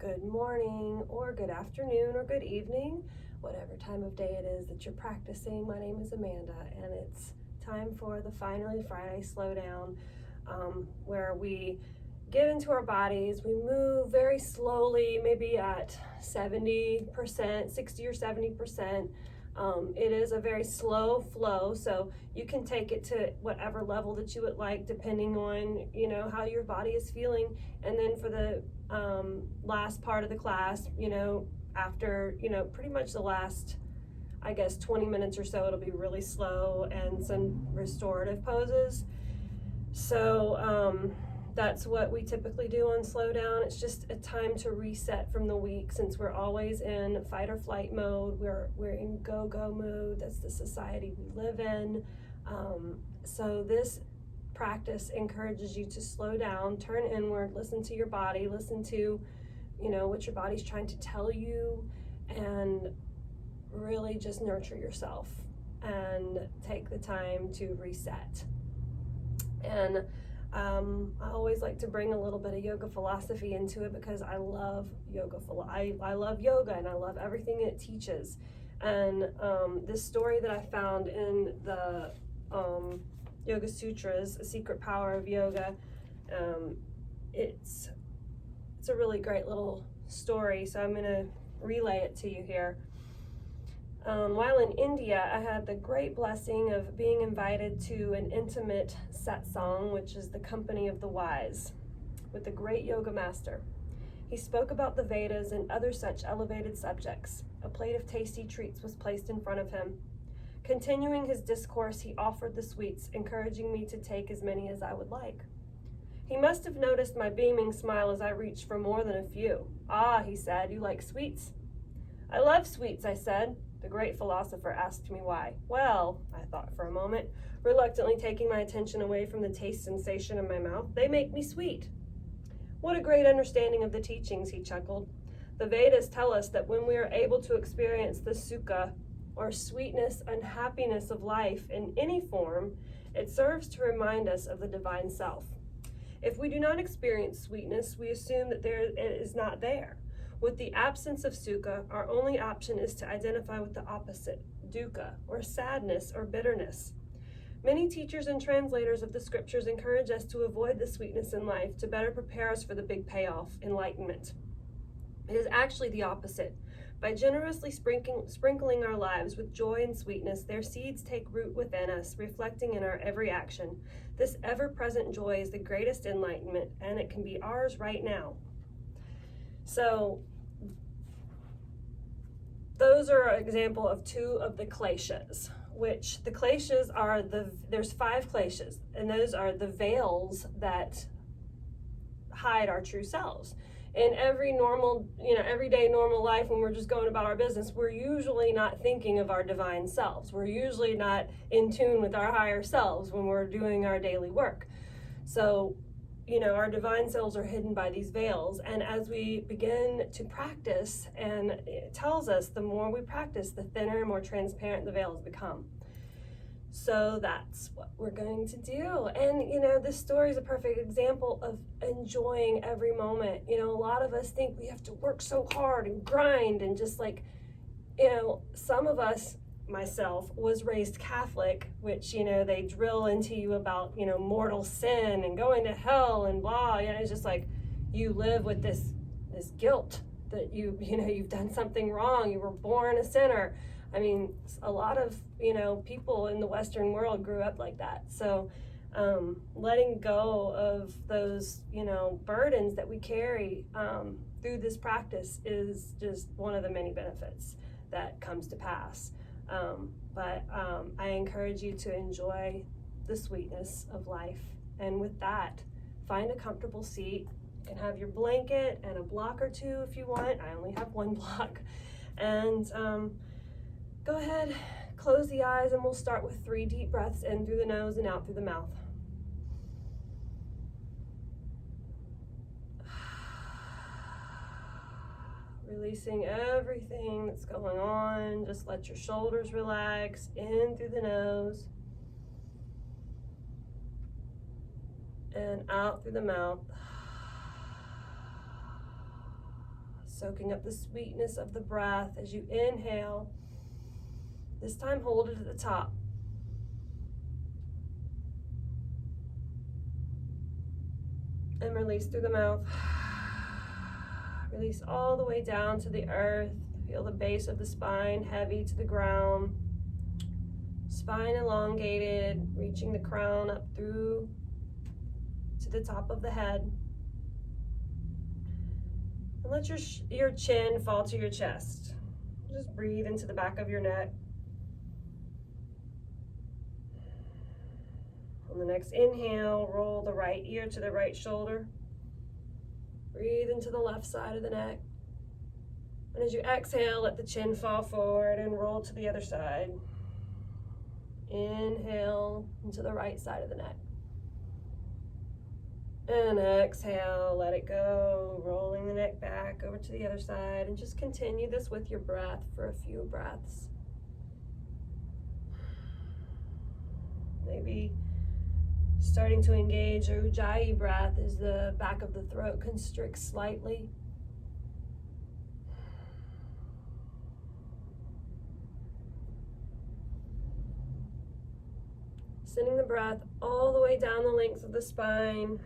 good morning or good afternoon or good evening, whatever time of day it is that you're practicing. My name is Amanda, and it's time for the Finally Friday Slowdown, where we get into our bodies. We move very slowly, maybe at 70%, 60 or 70%. It is a very slow flow, so you can take it to whatever level that you would like, depending on, how your body is feeling. And then for the last part of the class, after, pretty much the last, 20 minutes or so, it'll be really slow and some restorative poses. So that's what we typically do on Slow Down. It's just a time to reset from the week, since we're always in fight or flight mode. We're in go-go mode. That's the society we live in. So this practice encourages you to slow down, turn inward, listen to your body, listen to, what your body's trying to tell you, and really just nurture yourself and take the time to reset. And I always like to bring a little bit of yoga philosophy into it, because I love yoga. I love yoga, and I love everything it teaches. And this story that I found in the Yoga Sutras, A Secret Power of Yoga, it's a really great little story, so I'm going to relay it to you here. While in India, I had the great blessing of being invited to an intimate satsang, which is the company of the wise, with the great yoga master. He spoke about the Vedas and other such elevated subjects. A plate of tasty treats was placed in front of him. Continuing his discourse, he offered the sweets, encouraging me to take as many as I would like. He must have noticed my beaming smile as I reached for more than a few. "Ah," he said, "you like sweets?" "I love sweets," I said. The great philosopher asked me why. "Well," I thought for a moment, reluctantly taking my attention away from the taste sensation in my mouth, "they make me sweet." "What a great understanding of the teachings," he chuckled. "The Vedas tell us that when we are able to experience the sukha, or sweetness and happiness of life in any form, it serves to remind us of the divine self. If we do not experience sweetness, we assume that it is not there. With the absence of sukha, our only option is to identify with the opposite, dukha, or sadness or bitterness. Many teachers and translators of the scriptures encourage us to avoid the sweetness in life to better prepare us for the big payoff, enlightenment. It is actually the opposite. By generously sprinkling our lives with joy and sweetness, their seeds take root within us, reflecting in our every action. This ever-present joy is the greatest enlightenment, and it can be ours right now." So those are an example of two of the Kleshas, which the Kleshas are there's 5 Kleshas, and those are the veils that hide our true selves. In every normal, everyday normal life, when we're just going about our business, we're usually not thinking of our divine selves. We're usually not in tune with our higher selves when we're doing our daily work. So, our divine selves are hidden by these veils. And as we begin to practice, and it tells us the more we practice, the thinner and more transparent the veils become. So that's what we're going to do. And, this story is a perfect example of enjoying every moment. A lot of us think we have to work so hard and grind, and just some of us, myself, was raised Catholic, which, they drill into you about, mortal sin and going to hell and blah. It's just like you live with this guilt that you've done something wrong. You were born a sinner. I mean, a lot of, people in the Western world grew up like that. So letting go of those, burdens that we carry through this practice is just one of the many benefits that comes to pass. But I encourage you to enjoy the sweetness of life. And with that, find a comfortable seat. You can have your blanket and a block or two if you want. I only have one block. And go ahead, close the eyes, and we'll start with 3 deep breaths in through the nose and out through the mouth. Releasing everything that's going on. Just let your shoulders relax in through the nose and out through the mouth. Soaking up the sweetness of the breath as you inhale. This time hold it at the top. And release through the mouth. Release all the way down to the earth. Feel the base of the spine heavy to the ground. Spine elongated, reaching the crown up through to the top of the head. And let your chin fall to your chest. Just breathe into the back of your neck. On the next inhale, roll the right ear to the right shoulder. Breathe into the left side of the neck. And as you exhale, let the chin fall forward and roll to the other side. Inhale into the right side of the neck. And exhale, let it go, rolling the neck back over to the other side. And just continue this with your breath for a few breaths. Maybe starting to engage a ujjayi breath as the back of the throat constricts slightly. Sending the breath all the way down the length of the spine.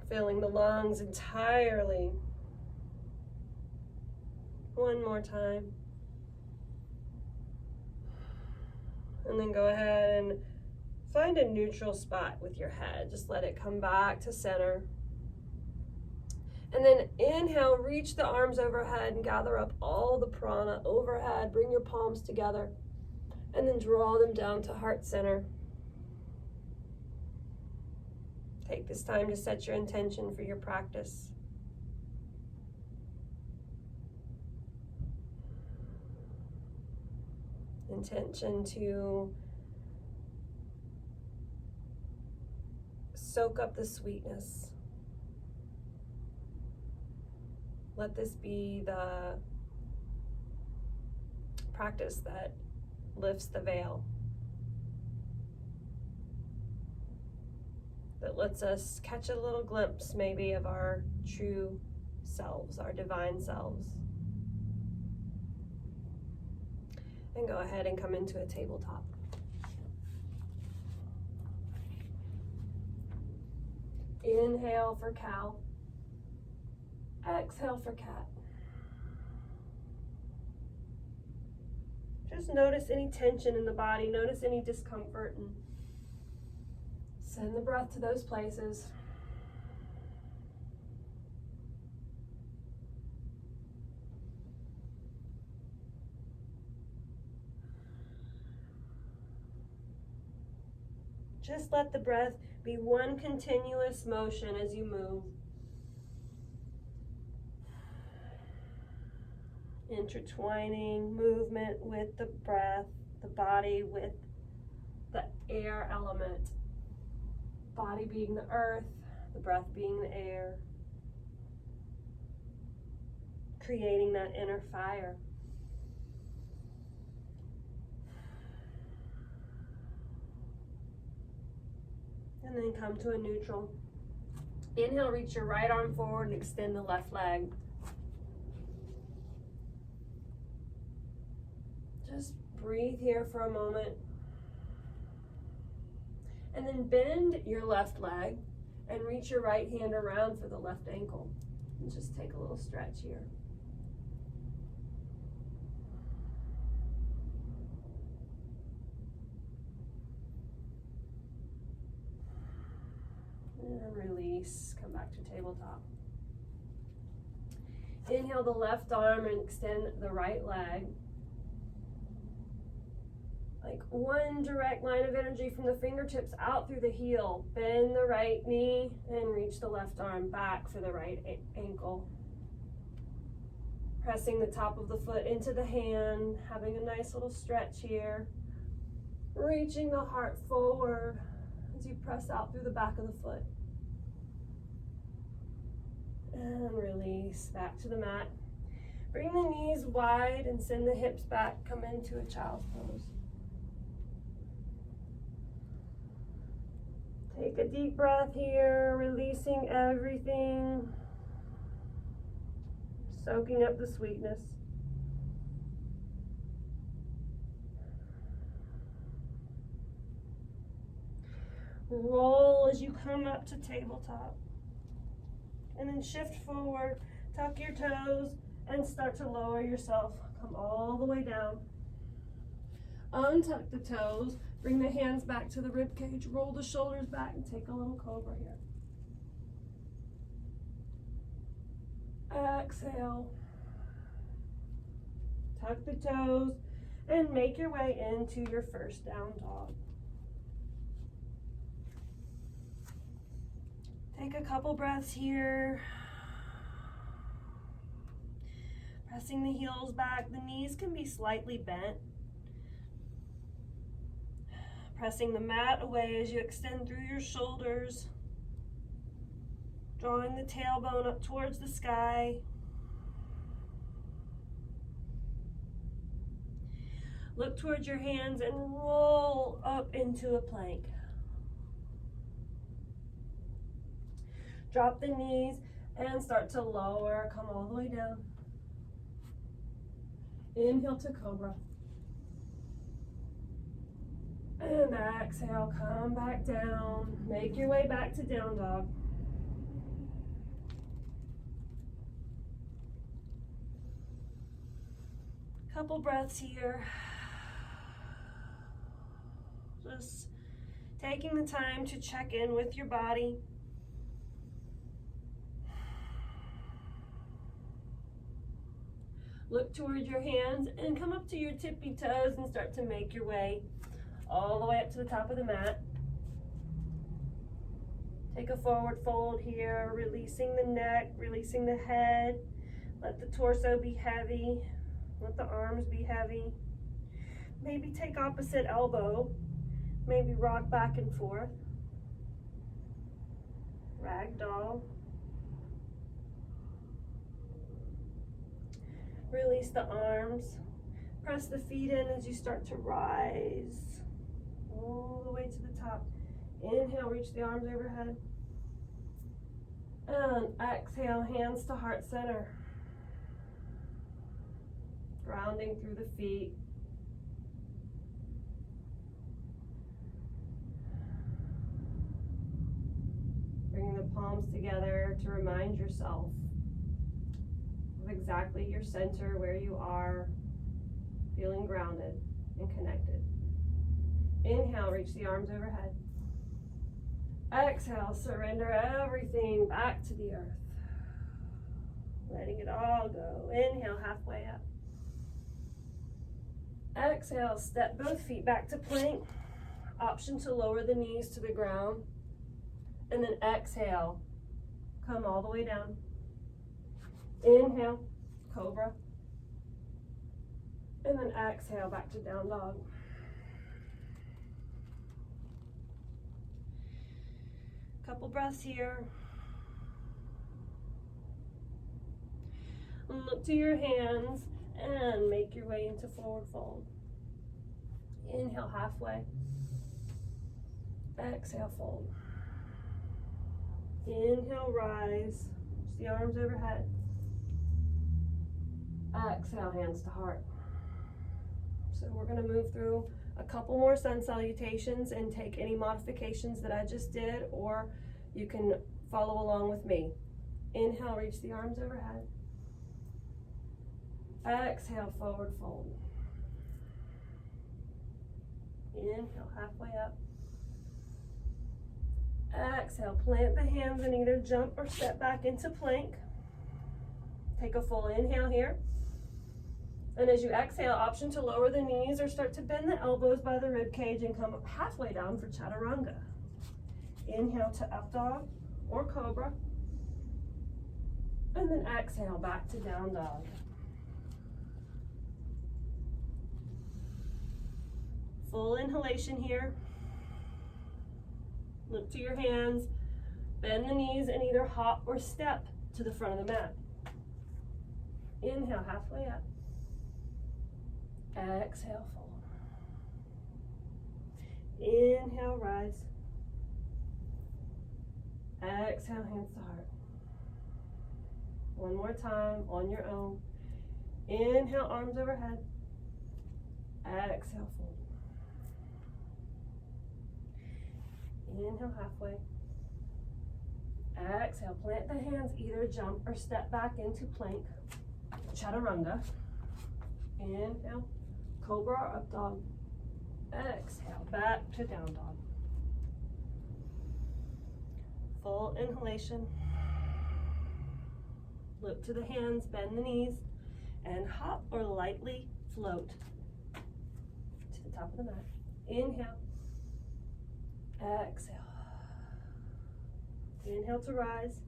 Filling the lungs entirely. One more time. And then go ahead and find a neutral spot with your head. Just let it come back to center. And then inhale, reach the arms overhead and gather up all the prana overhead. Bring your palms together and then draw them down to heart center. Take this time to set your intention for your practice. Intention to soak up the sweetness. Let this be the practice that lifts the veil, that lets us catch a little glimpse maybe of our true selves, our divine selves. And go ahead and come into a tabletop. Inhale for cow. Exhale for cat. Just notice any tension in the body, notice any discomfort, and send the breath to those places. Just let the breath be one continuous motion as you move. Intertwining movement with the breath, the body with the air element. Body being the earth, the breath being the air. Creating that inner fire. And then come to a neutral. Inhale, reach your right arm forward and extend the left leg. Just breathe here for a moment. And then bend your left leg and reach your right hand around for the left ankle. And just take a little stretch here. And release, come back to tabletop. Inhale the left arm and extend the right leg. Like one direct line of energy from the fingertips out through the heel. Bend the right knee and reach the left arm back for the right ankle. Pressing the top of the foot into the hand, having a nice little stretch here. Reaching the heart forward as you press out through the back of the foot. And release back to the mat. Bring the knees wide and send the hips back. Come into a child's pose. Take a deep breath here, releasing everything, soaking up the sweetness. Roll as you come up to tabletop. And then shift forward, tuck your toes, and start to lower yourself. Come all the way down. Untuck the toes, bring the hands back to the rib cage, roll the shoulders back, and take a little cobra here. Exhale. Tuck the toes, and make your way into your first down dog. Take a couple breaths here. Pressing the heels back, the knees can be slightly bent. Pressing the mat away as you extend through your shoulders. Drawing the tailbone up towards the sky. Look towards your hands and roll up into a plank. Drop the knees and start to lower. Come all the way down. Inhale to cobra. And exhale, come back down. Make your way back to down dog. Couple breaths here. Just taking the time to check in with your body. Look towards your hands and come up to your tippy toes and start to make your way all the way up to the top of the mat. Take a forward fold here, releasing the neck, releasing the head. Let the torso be heavy. Let the arms be heavy. Maybe take opposite elbow. Maybe rock back and forth. Ragdoll. Release the arms. Press the feet in as you start to rise all the way to the top. Inhale, reach the arms overhead. And exhale, hands to heart center. Grounding through the feet. Bringing the palms together to remind yourself of exactly your center, where you are, feeling grounded and connected. Inhale, reach the arms overhead. Exhale, surrender everything back to the earth. Letting it all go. Inhale, halfway up. Exhale, step both feet back to plank. Option to lower the knees to the ground. And then exhale, come all the way down. Inhale, cobra. And then exhale, back to down dog. Couple breaths here. And look to your hands and make your way into forward fold. Inhale, halfway. Exhale, fold. Inhale, rise. Reach the arms overhead. Exhale, hands to heart. So we're going to move through a couple more sun salutations and take any modifications that I just did, or you can follow along with me. Inhale, reach the arms overhead. Exhale, forward fold. Inhale, halfway up. Exhale, plant the hands and either jump or step back into plank. Take a full inhale here. And as you exhale, option to lower the knees or start to bend the elbows by the rib cage and come up halfway down for chaturanga. Inhale to up dog or cobra. And then exhale back to down dog. Full inhalation here. Look to your hands, bend the knees, and either hop or step to the front of the mat. Inhale, halfway up. Exhale, fold. Inhale, rise. Exhale, hands to heart. One more time on your own. Inhale, arms overhead. Exhale, fold. Inhale, halfway. Exhale, plant the hands, either jump or step back into plank. Chaturanga. Inhale, cobra or up dog. Exhale, back to down dog. Full inhalation. Look to the hands, bend the knees, and hop or lightly float to the top of the mat. Inhale. Exhale. Inhale to rise.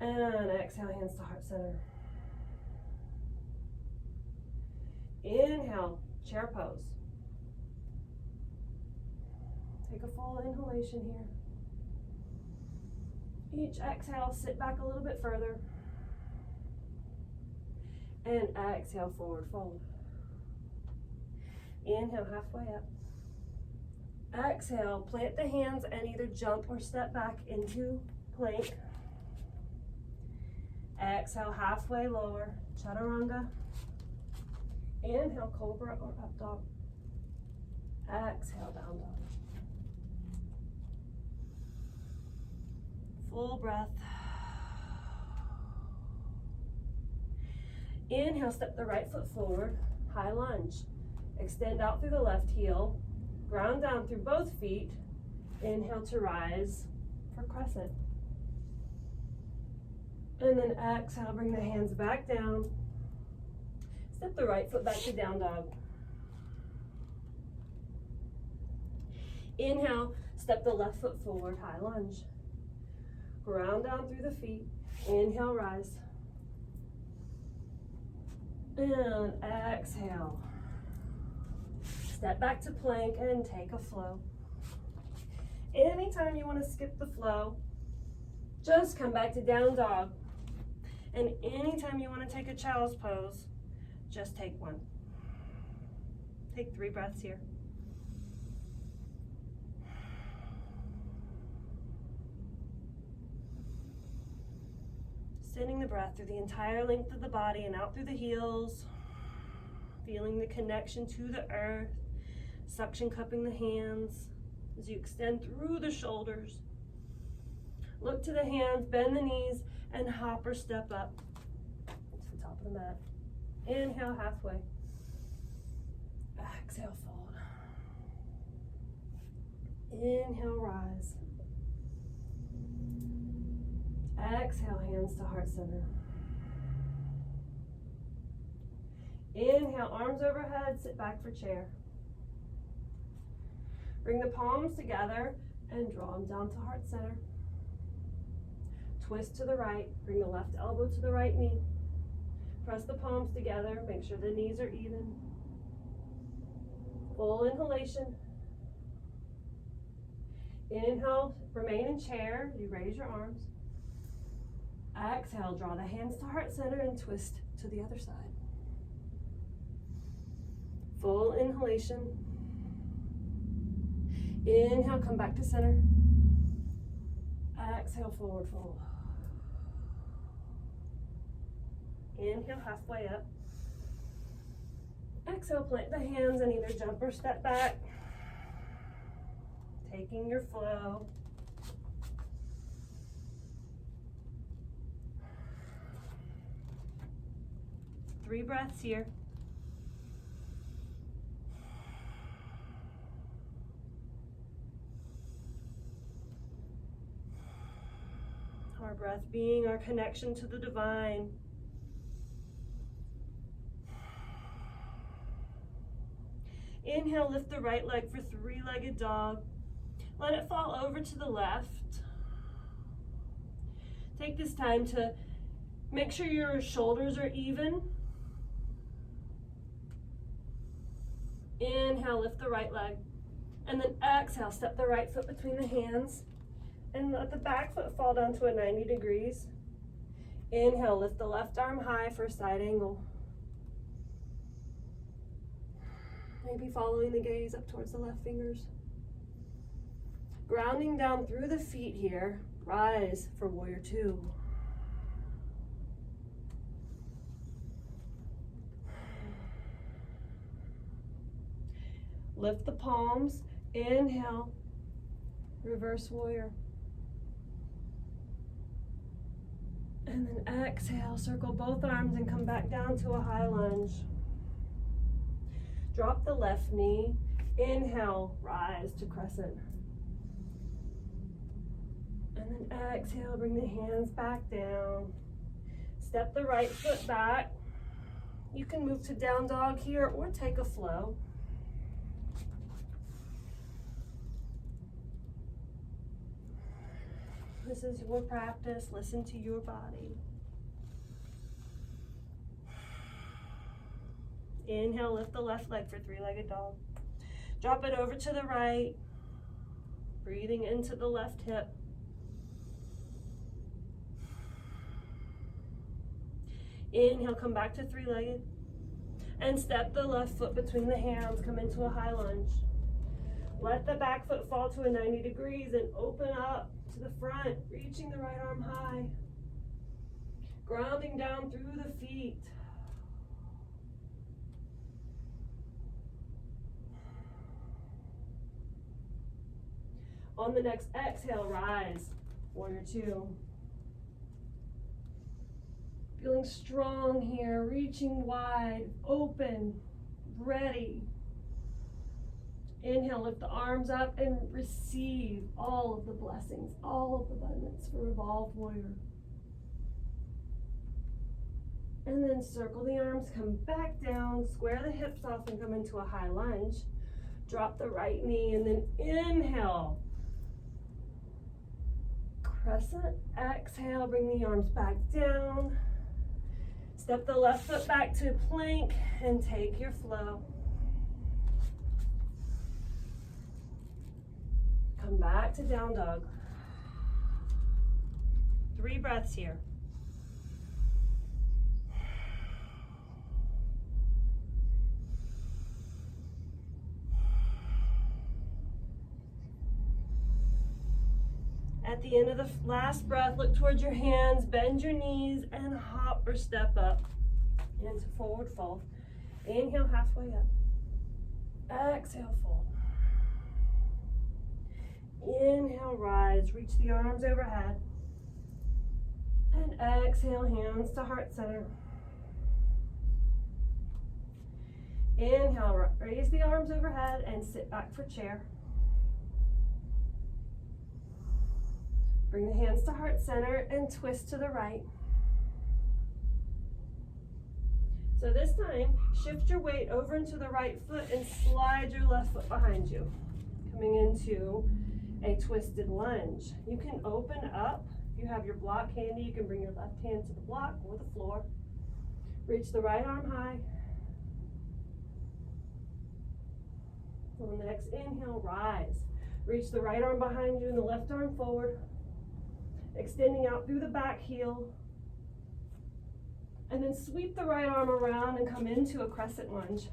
And exhale, hands to heart center. Inhale, chair pose. Take a full inhalation here. Each exhale, sit back a little bit further. And exhale, forward fold. Inhale, halfway up. Exhale, plant the hands and either jump or step back into plank. Exhale, halfway lower, chaturanga. Inhale, cobra or up dog. Exhale, down dog. Full breath. Inhale, step the right foot forward, high lunge. Extend out through the left heel, ground down through both feet. Inhale to rise for crescent. And then exhale, bring the hands back down. Step the right foot back to down dog. Inhale, step the left foot forward, high lunge. Ground down through the feet. Inhale, rise. And exhale. Step back to plank and take a flow. Anytime you want to skip the flow, just come back to down dog. And anytime you want to take a child's pose, just take one. Take 3 breaths here. Sending the breath through the entire length of the body and out through the heels. Feeling the connection to the earth. Suction cupping the hands as you extend through the shoulders. Look to the hands, bend the knees, and hop or step up to the top of the mat. Inhale, halfway. Exhale, fold. Inhale, rise. Exhale, hands to heart center. Inhale, arms overhead, sit back for chair. Bring the palms together and draw them down to heart center. Twist to the right, bring the left elbow to the right knee. Press the palms together, make sure the knees are even. Full inhalation. Inhale, remain in chair, you raise your arms. Exhale, draw the hands to heart center and twist to the other side. Full inhalation. Inhale, come back to center. Exhale, forward fold. Inhale, halfway up. Exhale, plant the hands and either jump or step back. Taking your flow. Three breaths here. Our breath being our connection to the divine. Inhale, lift the right leg for three-legged dog. Let it fall over to the left. Take this time to make sure your shoulders are even. Inhale, lift the right leg. And then exhale, step the right foot between the hands. And let the back foot fall down to a 90 degrees. Inhale, lift the left arm high for a side angle. Maybe following the gaze up towards the left fingers. Grounding down through the feet here. Rise for warrior two. Lift the palms. Inhale. Reverse warrior. And then exhale, circle both arms and come back down to a high lunge. Drop the left knee. Inhale, rise to crescent. And then exhale, bring the hands back down. Step the right foot back. You can move to down dog here or take a flow. This is your practice. Listen to your body. Inhale, lift the left leg for three-legged dog. Drop it over to the right. Breathing into the left hip. Inhale, come back to three-legged. And step the left foot between the hands. Come into a high lunge. Let the back foot fall to a 90 degrees and open up to the front, reaching the right arm high. Grounding down through the feet. On the next exhale, rise, warrior two. Feeling strong here, reaching wide, open, ready. Inhale, lift the arms up and receive all of the blessings, all of the abundance for Revolved Warrior. And then circle the arms, come back down, square the hips off and come into a high lunge. Drop the right knee and then inhale. Crescent, exhale, bring the arms back down. Step the left foot back to plank and take your flow. Come back to down dog. 3 breaths here. At the end of the last breath, look towards your hands, bend your knees, and hop or step up into forward fold. Inhale, halfway up. Exhale, fold. Inhale, rise, reach the arms overhead. And exhale, hands to heart center. Inhale, raise the arms overhead and sit back for chair. Bring the hands to heart center and twist to the right. So this time, shift your weight over into the right foot and slide your left foot behind you. Coming into a twisted lunge. You can open up. If you have your block handy, you can bring your left hand to the block or the floor. Reach the right arm high. On the next inhale, rise. Reach the right arm behind you and the left arm forward. Extending out through the back heel. And then sweep the right arm around and come into a crescent lunge.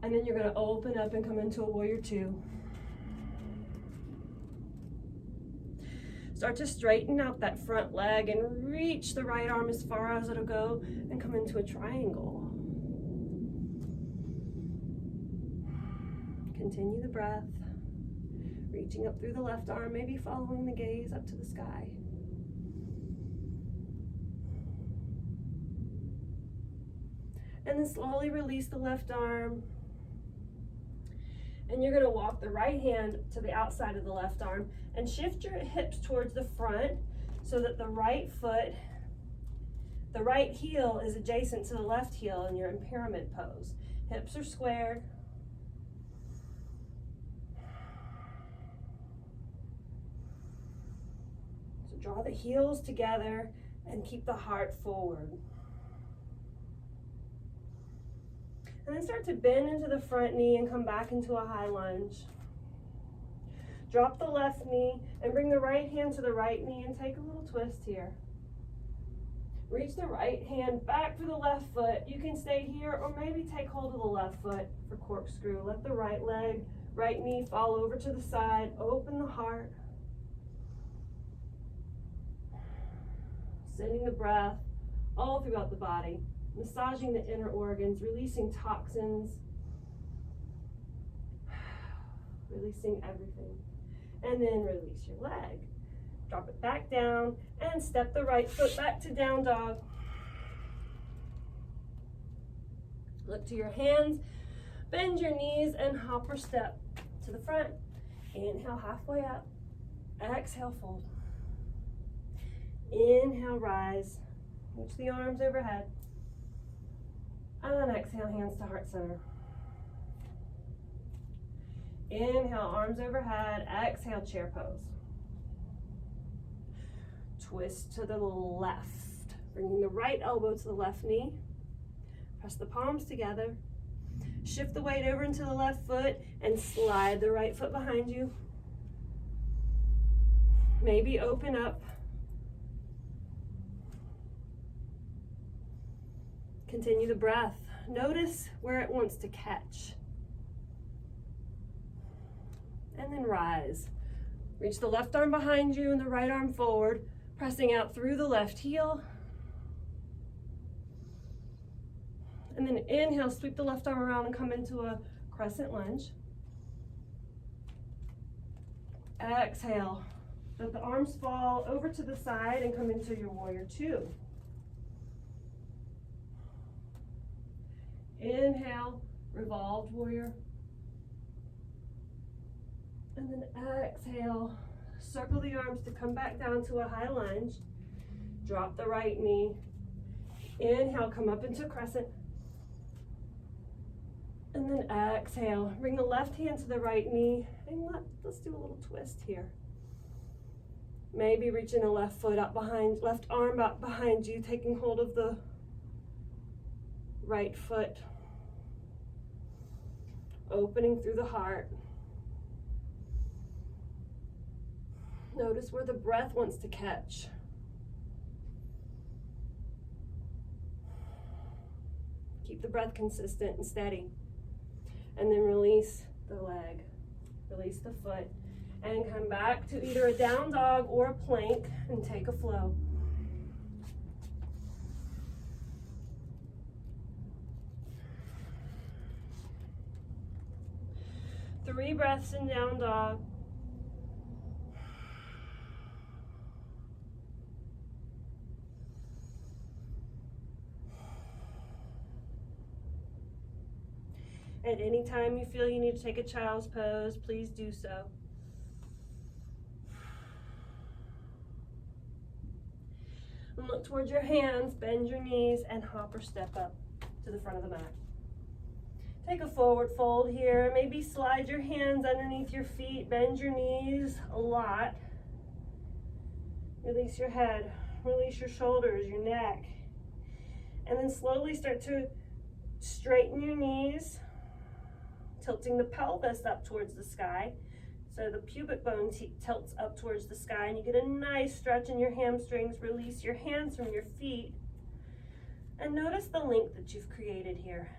And then you're going to open up and come into a warrior two. Start to straighten out that front leg and reach the right arm as far as it'll go and come into a triangle. Continue the breath. Reaching up through the left arm, maybe following the gaze up to the sky. And then slowly release the left arm. And you're going to walk the right hand to the outside of the left arm and shift your hips towards the front so that the right foot, the right heel is adjacent to the left heel and you're in pyramid pose. Hips are squared. So draw the heels together and keep the heart forward. And then start to bend into the front knee and come back into a high lunge. Drop the left knee and bring the right hand to the right knee and take a little twist here. Reach the right hand back for the left foot. You can stay here or maybe take hold of the left foot for corkscrew. Let the right leg Right knee fall over to the side, open the heart. Sending the breath all throughout the body, massaging the inner organs, releasing toxins, releasing everything. And then release your leg. Drop it back down and step the right foot back to down dog. Look to your hands, bend your knees and hop or step to the front. Inhale halfway up, exhale fold. Inhale rise, reach the arms overhead. And exhale hands to heart center. Inhale arms overhead, exhale chair pose. Twist to the left, bringing the right elbow to the left knee. Press the palms together. Shift the weight over into the left foot and slide the right foot behind you. Maybe open up. Continue the breath. Notice where it wants to catch. And then rise. Reach the left arm behind you and the right arm forward, pressing out through the left heel. And then inhale, sweep the left arm around and come into a crescent lunge. Exhale, let the arms fall over to the side and come into your warrior two. Inhale, revolved warrior. And then exhale, circle the arms to come back down to a high lunge. Drop the right knee. Inhale, come up into crescent. And then exhale, bring the left hand to the right knee. And let's do a little twist here. Maybe reaching the left foot up behind, left arm up behind you, taking hold of the right foot. Opening through the heart. Notice where the breath wants to catch. Keep the breath consistent and steady. And then release the leg, release the foot, and come back to either a down dog or a plank and take a flow. Three breaths in down dog. At any time you feel you need to take a child's pose, please do so. And look towards your hands, bend your knees, and hop or step up to the front of the mat. Take a forward fold here. Maybe slide your hands underneath your feet, bend your knees a lot. Release your head, release your shoulders, your neck. And then slowly start to straighten your knees, tilting the pelvis up towards the sky. So the pubic bone tilts up towards the sky and you get a nice stretch in your hamstrings. Release your hands from your feet. And notice the length that you've created here.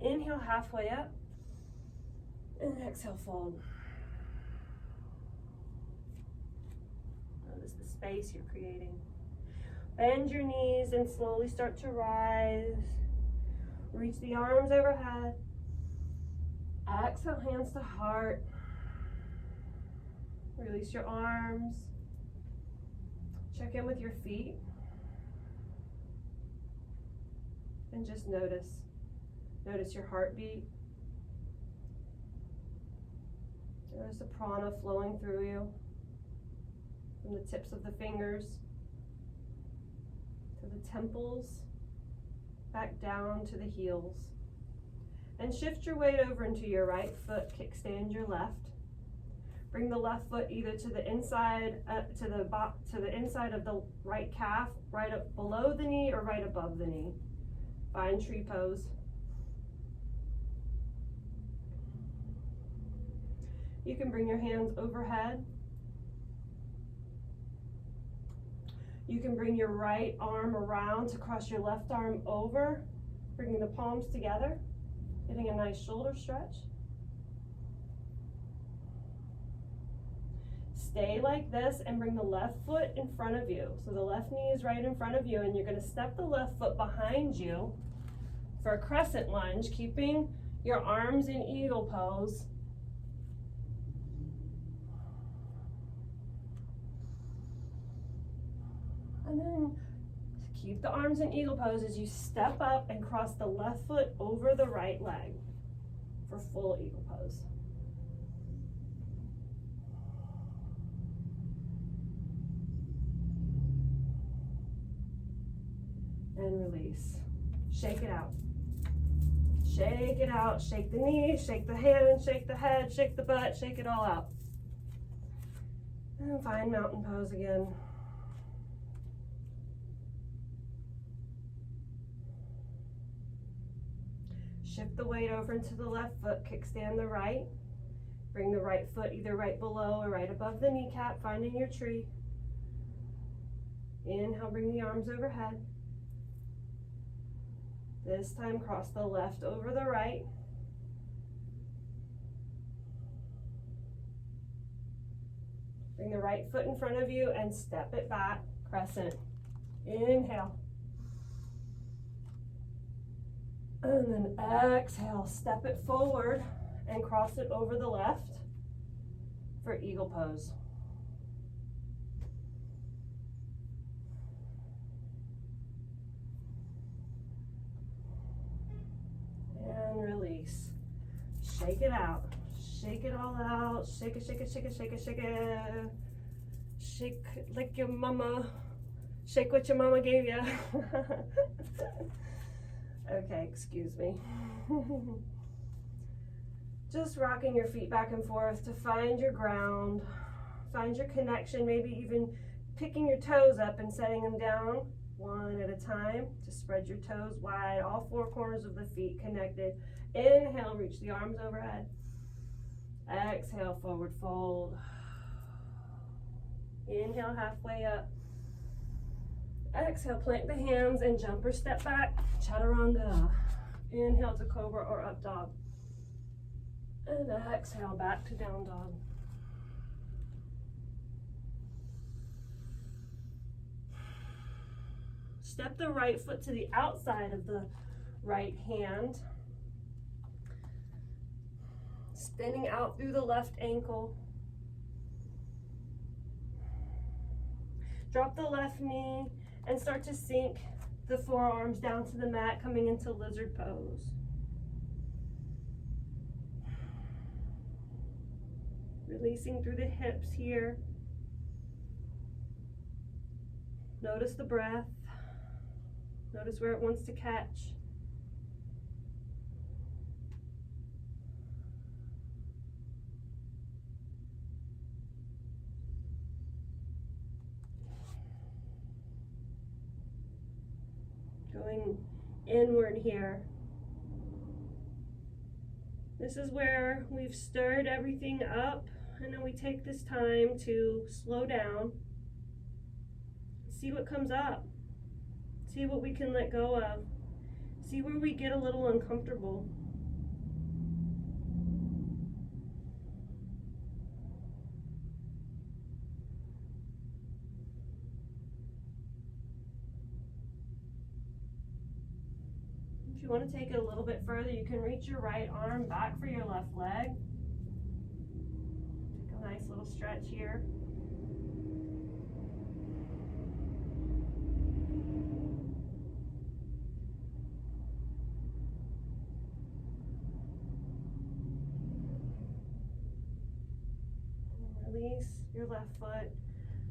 Inhale halfway up and exhale fold. Notice the space you're creating. Bend your knees and slowly start to rise. Reach the arms overhead. Exhale, hands to heart. Release your arms. Check in with your feet. And just notice. Notice your heartbeat. Notice the prana flowing through you. From the tips of the fingers to the temples, back down to the heels. And shift your weight over into your right foot, kickstand your left. Bring the left foot either to the inside, to the inside of the right calf, right up below the knee or right above the knee. Find tree pose. You can bring your hands overhead. You can bring your right arm around to cross your left arm over, bringing the palms together. Getting a nice shoulder stretch. stay like this and bring the left foot in front of you. So the left knee is right in front of you, and you're going to step the left foot behind you for a crescent lunge, keeping your arms in eagle pose. And then keep the arms in eagle pose as you step up and cross the left foot over the right leg for full eagle pose. And release. Shake it out. Shake it out. Shake the knees, shake the hands, shake the head, shake the butt, shake it all out. And find mountain pose again. Shift the weight over into the left foot, kickstand the right. Bring the right foot either right below or right above the kneecap, finding your tree. Inhale, bring the arms overhead. This time, cross the left over the right. Bring the right foot in front of you and step it back, crescent. Inhale. And then exhale, step it forward and cross it over the left for eagle pose. And release. Shake it out. Shake it all out. Shake it, shake it, shake it, shake it, shake it. Shake like your mama. Shake what your mama gave you. Okay, excuse me. Just rocking your feet back and forth to find your ground, find your connection, maybe even picking your toes up and setting them down one at a time. Just spread your toes wide, all four corners of the feet connected. Inhale, reach the arms overhead. Exhale, forward fold. Inhale, halfway up. Exhale, plant the hands and jump or step back, chaturanga. Inhale to cobra or up dog. And exhale, back to down dog. Step the right foot to the outside of the right hand. Spinning out through the left ankle. Drop the left knee and start to sink the forearms down to the mat, coming into lizard pose. Releasing through the hips here. Notice the breath. Notice where it wants to catch. Going inward here. This is where we've stirred everything up, and then we take this time to slow down, see what comes up, see what we can let go of, see where we get a little uncomfortable. If you want to take it a little bit further, you can reach your right arm back for your left leg. Take a nice little stretch here. And release your left foot.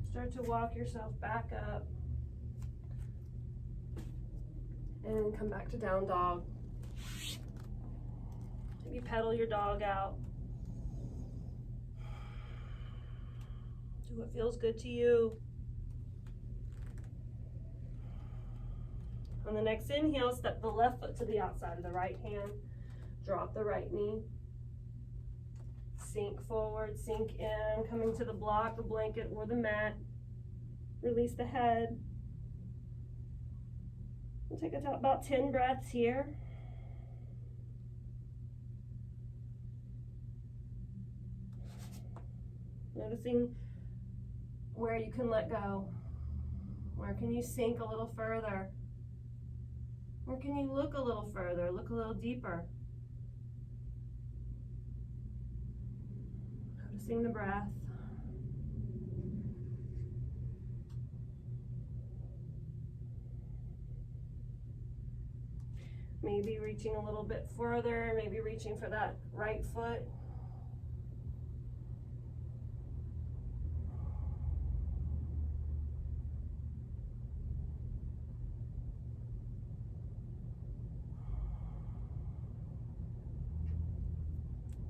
Start to walk yourself back up. And come back to down dog. Maybe pedal your dog out. Do what feels good to you. On the next inhale, step the left foot to the outside of the right hand. Drop the right knee. Sink forward, sink in, coming to the block, the blanket, or the mat. Release the head. We'll take about 10 breaths here. Noticing where you can let go? Where can you sink a little further? Where can you look a little further, look a little deeper? Noticing the breath. Maybe reaching a little bit further, maybe reaching for that right foot.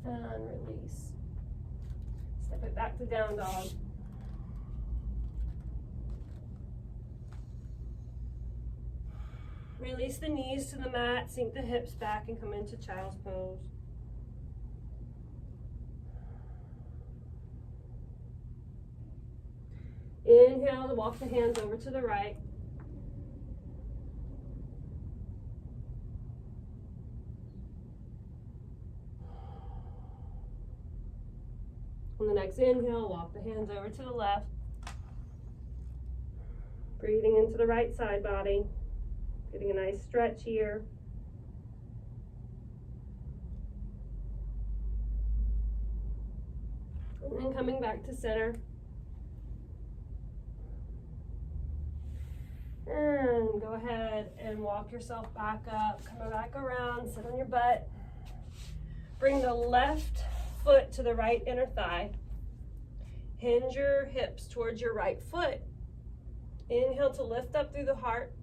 And release. Step it back to down dog. Release the knees to the mat, sink the hips back, and come into child's pose. Inhale to walk the hands over to the right. On the next inhale, walk the hands over to the left. Breathing into the right side body. Getting a nice stretch here. And then coming back to center. And go ahead and walk yourself back up. Come back around, sit on your butt. Bring the left foot to the right inner thigh. Hinge your hips towards your right foot. Inhale to lift up through the heart.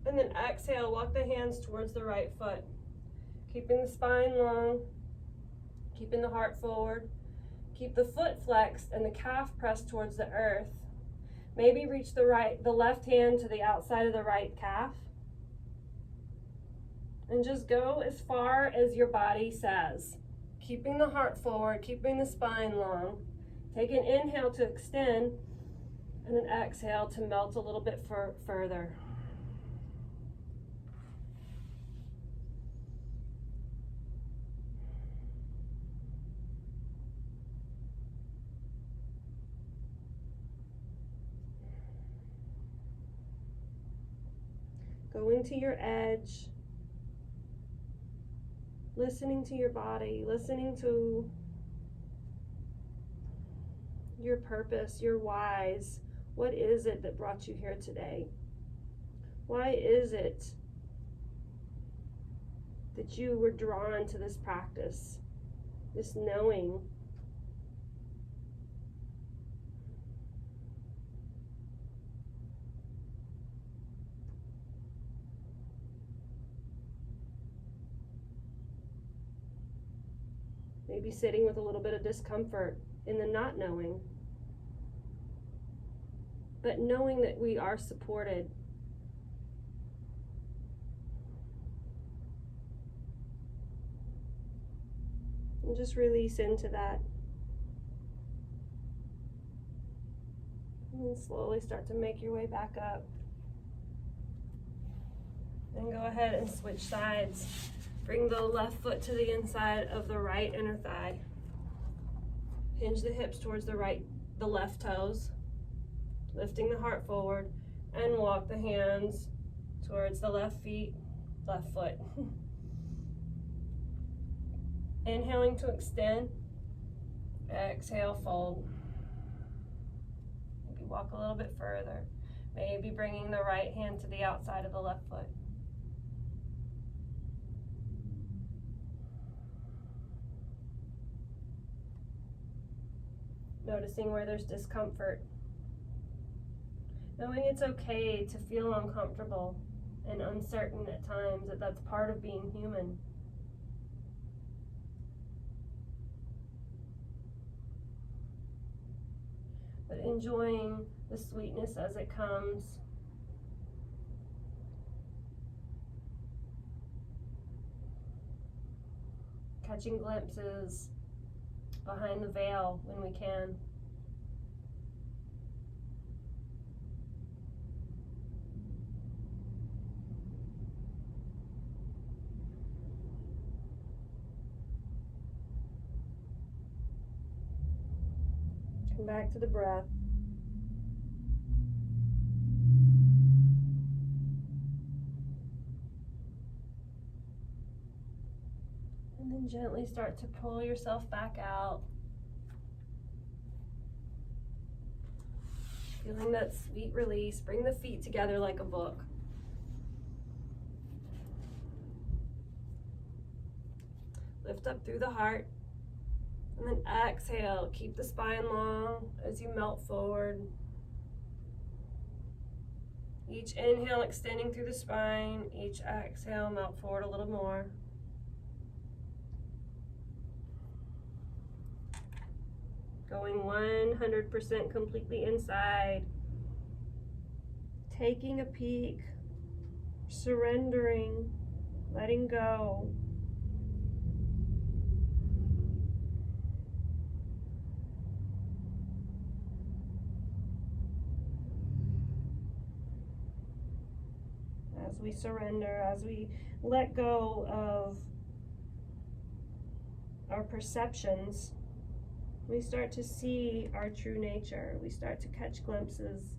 And then exhale, walk the hands towards the right foot. Keeping the spine long, keeping the heart forward. Keep the foot flexed and the calf pressed towards the earth. Maybe reach the left hand to the outside of the right calf. And just go as far as your body says. Keeping the heart forward, keeping the spine long. Take an inhale to extend and an exhale to melt a little bit further. Going to your edge, listening to your body, listening to your purpose, your whys. What is it that brought you here today? Why is it that you were drawn to this practice, this knowing? Maybe sitting with a little bit of discomfort in the not knowing, but knowing that we are supported. And just release into that. And then slowly start to make your way back up. Then go ahead and switch sides. Bring the left foot to the inside of the right inner thigh. Hinge the hips towards the left toes, lifting the heart forward, and walk the hands towards the left foot. Inhaling to extend, exhale, fold. Maybe walk a little bit further. Maybe bringing the right hand to the outside of the left foot. Noticing where there's discomfort. Knowing it's okay to feel uncomfortable and uncertain at times, that's part of being human. But enjoying the sweetness as it comes. Catching glimpses behind the veil when we can. Come back to the breath. And gently start to pull yourself back out. Feeling that sweet release. Bring the feet together like a book. Lift up through the heart. And then exhale. Keep the spine long as you melt forward. Each inhale extending through the spine. Each exhale, melt forward a little more. Going 100% completely inside. Taking a peek. Surrendering. Letting go. As we surrender, as we let go of our perceptions, we start to see our true nature. We start to catch glimpses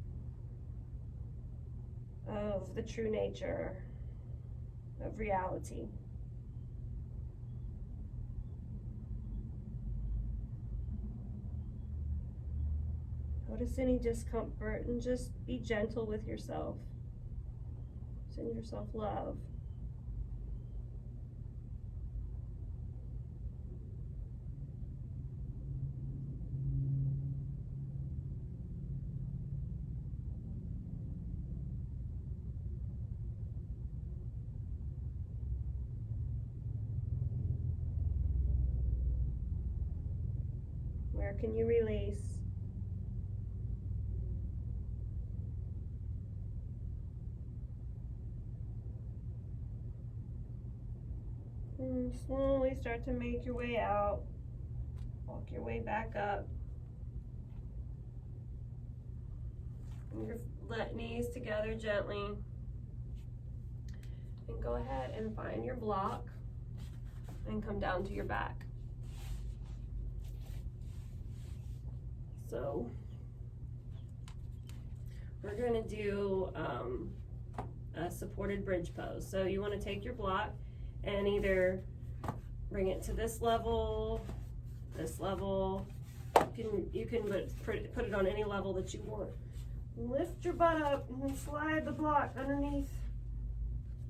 of the true nature of reality. Notice any discomfort and just be gentle with yourself. Send yourself love. Where can you release? And slowly start to make your way out. Walk your way back up. Bring your knees together gently. And go ahead and find your block and come down to your back. So we're going to do a supported bridge pose. So you want to take your block and either bring it to this level. You can put it on any level that you want. Lift your butt up and then slide the block underneath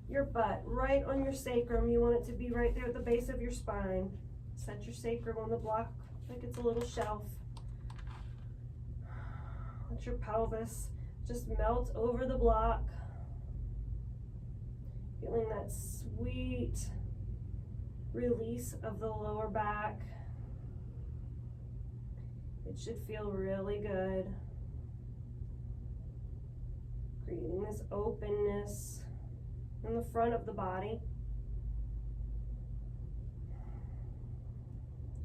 your butt, right on your sacrum. You want it to be right there at the base of your spine. Set your sacrum on the block like it's a little shelf. Let your pelvis just melt over the block. Feeling that sweet release of the lower back. It should feel really good. Creating this openness in the front of the body.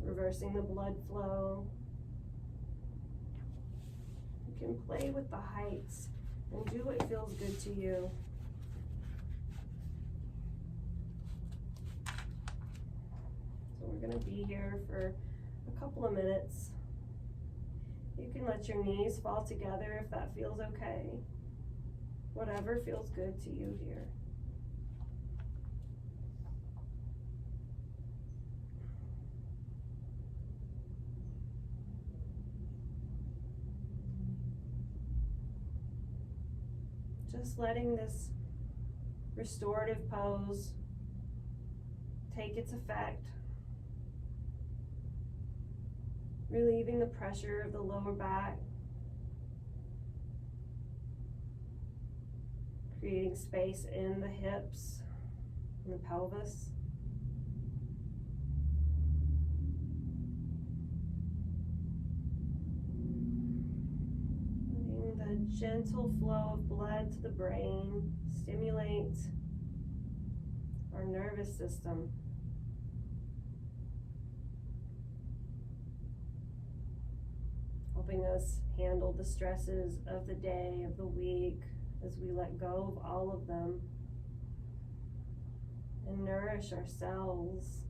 Reversing the blood flow. You can play with the heights and do what feels good to you. So we're going to be here for a couple of minutes. You can let your knees fall together if that feels okay. Whatever feels good to you here. Just letting this restorative pose take its effect. Relieving the pressure of the lower back. Creating space in the hips and the pelvis. Letting the gentle flow of blood to the brain stimulate our nervous system. Helping us handle the stresses of the day, of the week, as we let go of all of them and nourish ourselves.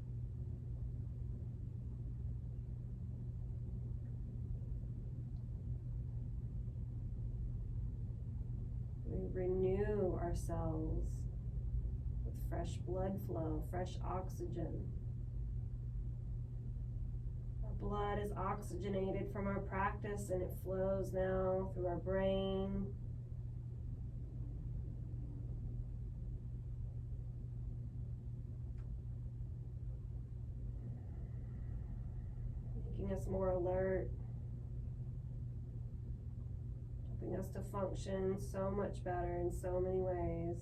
We renew ourselves with fresh blood flow, fresh oxygen. blood is oxygenated from our practice and it flows now through our brain. Making us more alert. Helping us to function so much better in so many ways.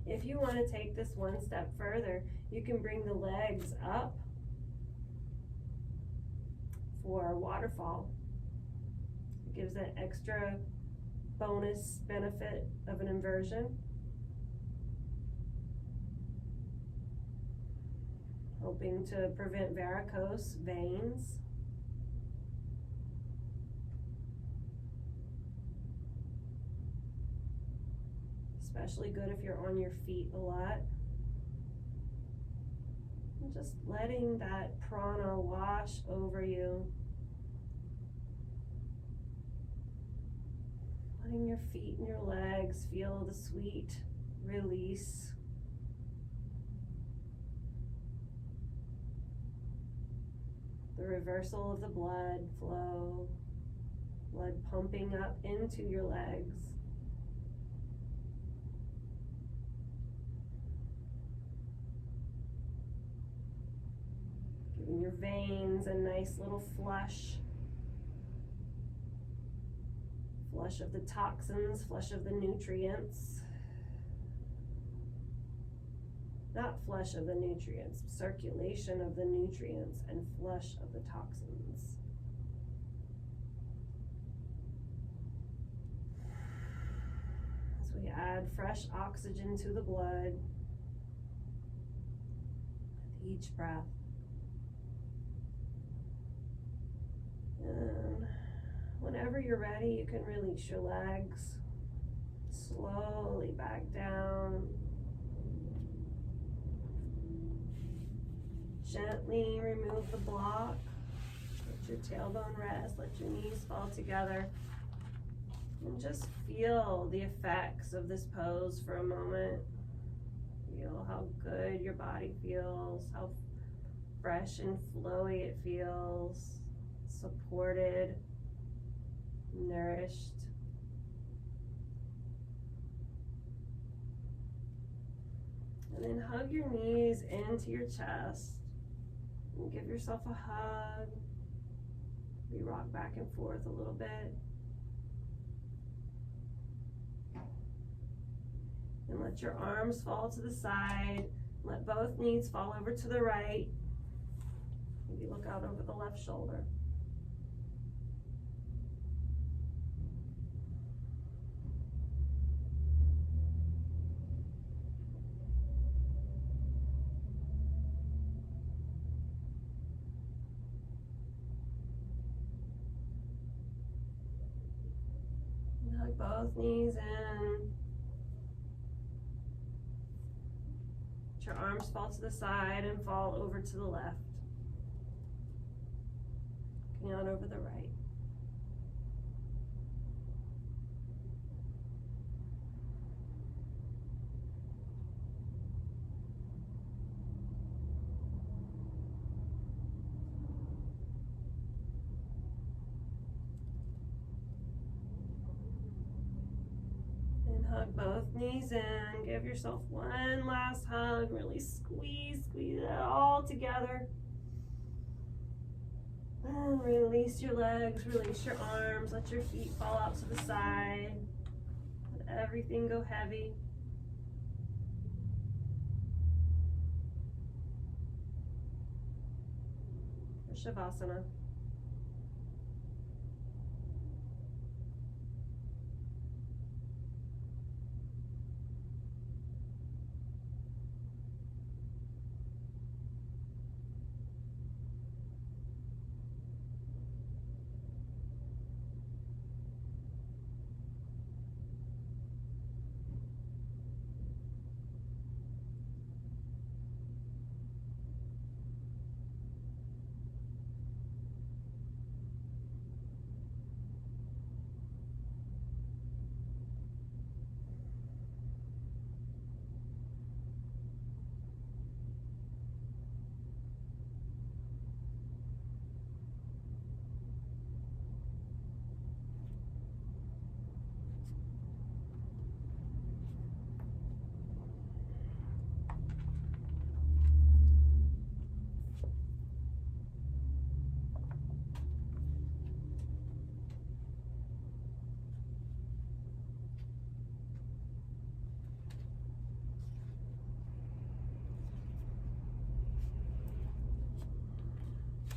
If you want to take this one step further, you can bring the legs up for a waterfall. It gives that extra bonus benefit of an inversion. Hoping to prevent varicose veins. Especially good if you're on your feet a lot. And just letting that prana wash over you. Letting your feet and your legs feel the sweet release. The reversal of the blood flow. Blood pumping up into your legs. Giving your veins a nice little flush. Flush of the toxins, flush of the nutrients. Not flush of the nutrients, circulation of the nutrients and flush of the toxins. As we add fresh oxygen to the blood with each breath. And whenever you're ready, you can release your legs. Slowly back down. Gently remove the block. Let your tailbone rest. Let your knees fall together. And just feel the effects of this pose for a moment. Feel how good your body feels, how fresh and flowy it feels, supported, nourished. And then hug your knees into your chest. And give yourself a hug. We rock back and forth a little bit. And let your arms fall to the side. Let both knees fall over to the right. Maybe look out over the left shoulder. Hug both knees in. Let your arms fall to the side and fall over to the left. Looking out over the right. Hug both knees in. Give yourself one last hug. Really squeeze it all together. And release your legs, release your arms. Let your feet fall out to the side. Let everything go heavy. For Shavasana.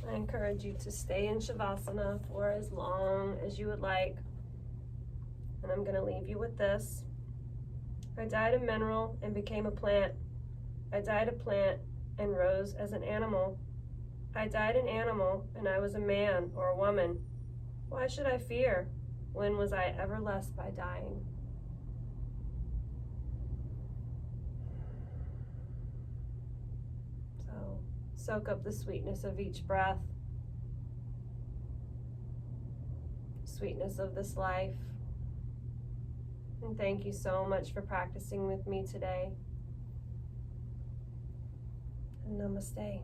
I encourage you to stay in Shavasana for as long as you would like. And I'm going to leave you with this. I died a mineral and became a plant. I died a plant and rose as an animal. I died an animal and I was a man or a woman. Why should I fear? When was I ever less by dying? So soak up the sweetness of each breath, sweetness of this life. And thank you so much for practicing with me today. And namaste.